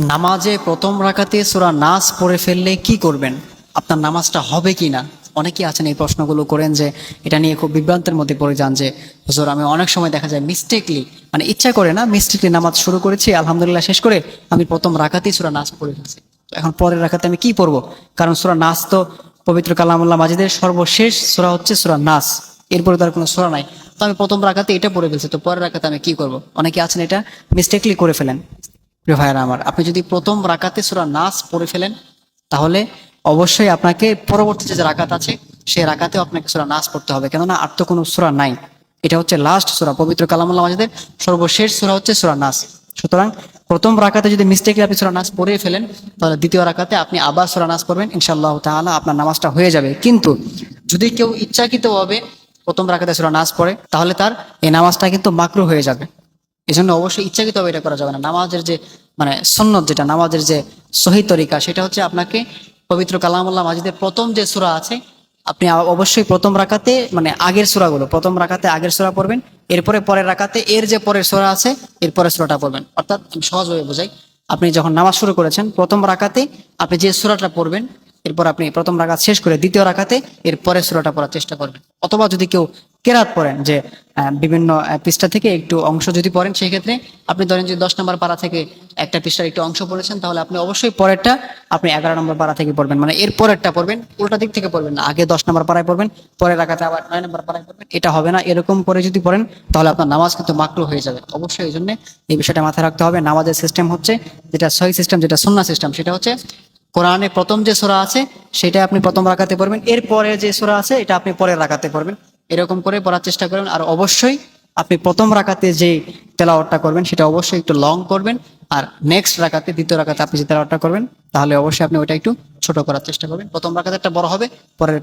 নামাজে প্রথম রাকাতে সূরা নাস পড়ে ফেললে কি করবেন? আপনার নামাজটা হবে কি না? অনেকেই আছেন এই প্রশ্নগুলো করেন, যে এটা নিয়ে খুব বিভ্রান্তের মধ্যে পড়ে যান যে হুজুর, আমি অনেক সময় দেখা যায় মিস্টেকলি, মানে ইচ্ছা করে না, মিস্টেকলি নামাজ শুরু করেছি, আলহামদুলিল্লাহ শেষ করে আমি প্রথম রাকাতেই সূরা নাস পড়ে ফেলছি। তো এখন পরের রাকাতে আমি কি পড়বো? কারণ সূরা নাস তো পবিত্র কালামুল্লাহ মাজিদের সর্বশেষ সূরা হচ্ছে সূরা নাস, এরপরে তার কোনো সূরা নাই। তো আমি প্রথম রাকাতে এটা পড়ে ফেলছি, তো পরের রাকাতে আমি কি করব? অনেকে আছেন এটা মিস্টেকলি করে ফেলেন। প্রিয় ভাইয়েরা আমার, আপনি যদি প্রথম রাকাতে সূরা নাস পড়ে ফেলেন, তাহলে অবশ্যই আপনাকে পরবর্তী যে রাকাত আছে সেই রাকাতেও আপনাকে সূরা নাস পড়তে হবে, কেননা আর তো কোনো সূরা নাই। এটা হচ্ছে লাস্ট সূরা, পবিত্র কালামুল্লাহ মাজিদের সর্বশেষ সূরা হচ্ছে সূরা নাস। সুতরাং প্রথম রাকাতে যদি মিস্টেকলি আপনি সূরা নাস পড়ে ফেলেন, তাহলে দ্বিতীয় রাকাতে আপনি আবার সূরা নাস পড়বেন, ইনশাআল্লাহ তাআলা আপনার নামাজটা হয়ে যাবে। কিন্তু যদি কেউ ইচ্ছাকৃতভাবে প্রথম রাকাতে সূরা নাস পড়ে, তাহলে তার এই নামাজটা কিন্তু মাকরুহ হয়ে যাবে। এই জন্য অবশ্যই ইচ্ছাকৃতভাবে এটা করা যাবে না। নামাজের যে মানে সুন্নত, যেটা নামাজের যে সহি তরিকা, সেটা হচ্ছে আপনাকে পবিত্র কালামুল্লাহ মাজিদের প্রথম যে সূরা আছে, আপনি অবশ্যই প্রথম রাকাতে মানে আগের সূরাগুলো, প্রথম রাকাতে আগের সূরা পড়বেন, এরপরে পরের রাকাতে এর যে পরের সূরা আছে এর পরের সূরাটা পড়বেন। অর্থাৎ আমি সহজভাবে বোঝাই, আপনি যখন নামাজ শুরু করেছেন প্রথম রাকাতে আপনি যে সূরাটা পড়বেন, এরপর আপনি প্রথম রাকাত শেষ করে দ্বিতীয় রাকাতে এর পরের সূরাটা পড়ার চেষ্টা করবেন। অথবা যদি কেউ কেরাত পড়েন, যে বিভিন্ন পৃষ্ঠা থেকে একটু অংশ যদি পড়েন, সেই ক্ষেত্রে আপনি ধরেন যে 10 নম্বর পারা থেকে একটা পৃষ্ঠার একটু অংশ পড়েছেন, তাহলে আপনি অবশ্যই পরেরটা আপনি 11 নম্বর পারা থেকে পড়বেন, মানে এর পরেরটা পড়বেন, উল্টা দিক থেকে পড়বেন না। আগে 10 নম্বর পারায় পড়বেন, পরের রাকাতে আবার 9 নম্বর পারায় পড়বেন, এটা হবে না। এরকম করে যদি পড়েন তাহলে আপনার নামাজ কিন্তু মাকরুহ হয়ে যাবে। অবশ্যই এই জন্য এই বিষয়টা মাথায় রাখতে হবে। নামাজের সিস্টেম হচ্ছে, যেটা সহি সিস্টেম, যেটা সুন্নাহ সিস্টেম, সেটা হচ্ছে কোরআনে প্রথম যে সূরা আছে সেটা আপনি প্রথম রাকাতে পড়বেন, এরপরে যে সূরা আছে এটা আপনি পরের রাকাতে পড়বেন। এরকম করে পড়ার চেষ্টা করবেন। আর অবশ্যই আপনি প্রথম রাকাতে যে তেলাওয়াতটা করবেন সেটা অবশ্যই একটু লং করবেন, আর নেক্সট রাকাতে, দ্বিতীয় রাকাতে আপনি যে তেলাওয়াতটা করবেন, তাহলে অবশ্যই আপনি ওইটা একটু ছোট করার চেষ্টা করবেন। প্রথম রাকাতেরটা বড় হবে, পরের